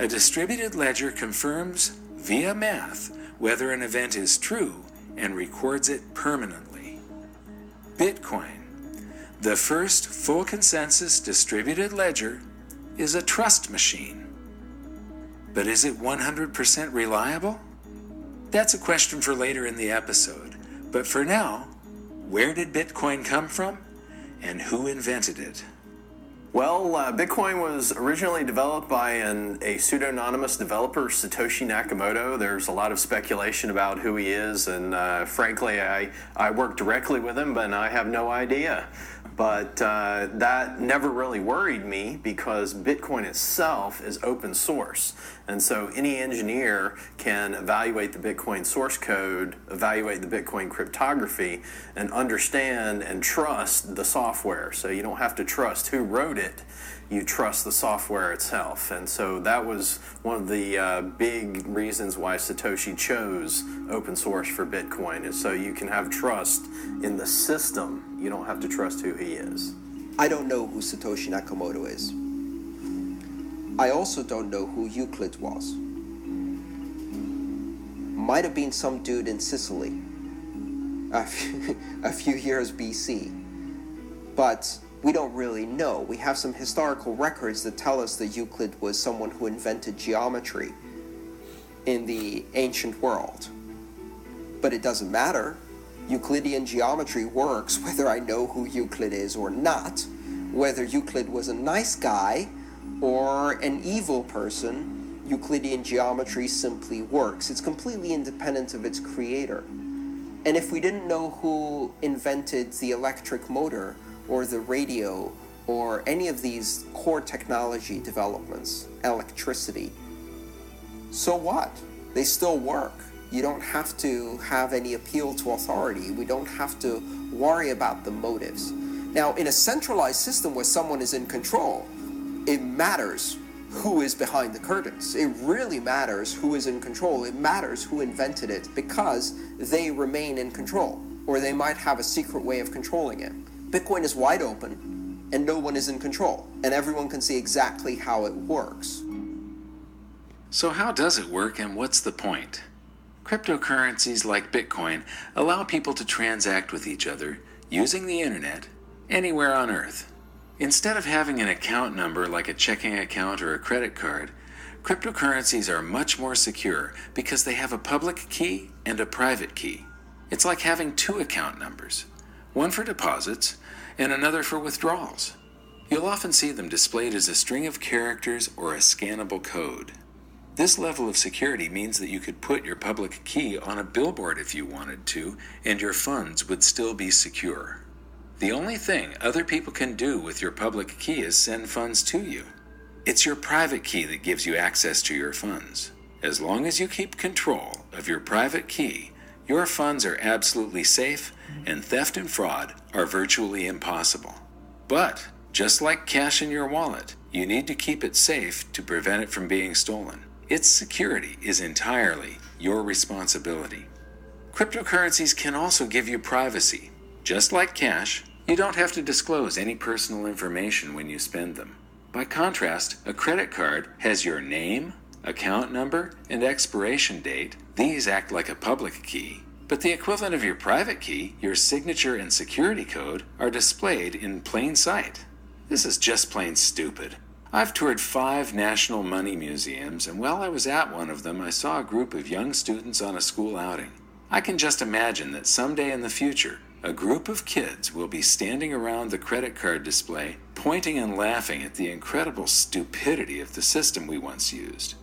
A distributed ledger confirms via math whether an event is true and records it permanently. Bitcoin, the first full consensus distributed ledger, is a trust machine. But is it 100% reliable? That's a question for later in the episode. But for now, where did Bitcoin come from and who invented it? Well, Bitcoin was originally developed by a pseudonymous developer, Satoshi Nakamoto. There's a lot of speculation about who he is, and frankly, I work directly with him, but I have no idea. But that never really worried me because Bitcoin itself is open source. And so any engineer can evaluate the Bitcoin source code, evaluate the Bitcoin cryptography, and understand and trust the software. So you don't have to trust who wrote it, you trust the software itself. And so that was one of the big reasons why Satoshi chose open source for Bitcoin, is so you can have trust in the system. You don't have to trust who he is. I don't know who Satoshi Nakamoto is. I also don't know who Euclid was. Might have been some dude in Sicily a few years BC. But we don't really know. We have some historical records that tell us that Euclid was someone who invented geometry in the ancient world. But it doesn't matter. Euclidean geometry works whether I know who Euclid is or not. Whether Euclid was a nice guy or an evil person, Euclidean geometry simply works. It's completely independent of its creator. And if we didn't know who invented the electric motor or the radio or any of these core technology developments, electricity, so what? They still work. You don't have to have any appeal to authority. We don't have to worry about the motives. Now, in a centralized system where someone is in control, it matters who is behind the curtains. It really matters who is in control. It matters who invented it because they remain in control, or they might have a secret way of controlling it. Bitcoin is wide open, and no one is in control, and everyone can see exactly how it works. So how does it work, and what's the point? Cryptocurrencies like Bitcoin allow people to transact with each other using the internet anywhere on Earth. Instead of having an account number like a checking account or a credit card, cryptocurrencies are much more secure because they have a public key and a private key. It's like having two account numbers, one for deposits and another for withdrawals. You'll often see them displayed as a string of characters or a scannable code. This level of security means that you could put your public key on a billboard if you wanted to, and your funds would still be secure. The only thing other people can do with your public key is send funds to you. It's your private key that gives you access to your funds. As long as you keep control of your private key, your funds are absolutely safe, and theft and fraud are virtually impossible. But, just like cash in your wallet, you need to keep it safe to prevent it from being stolen. Its security is entirely your responsibility. Cryptocurrencies can also give you privacy. Just like cash, you don't have to disclose any personal information when you spend them. By contrast, a credit card has your name, account number, and expiration date. These act like a public key. But the equivalent of your private key, your signature and security code, are displayed in plain sight. This is just plain stupid. I've toured 5 national money museums, and while I was at one of them, I saw a group of young students on a school outing. I can just imagine that someday in the future, a group of kids will be standing around the credit card display, pointing and laughing at the incredible stupidity of the system we once used.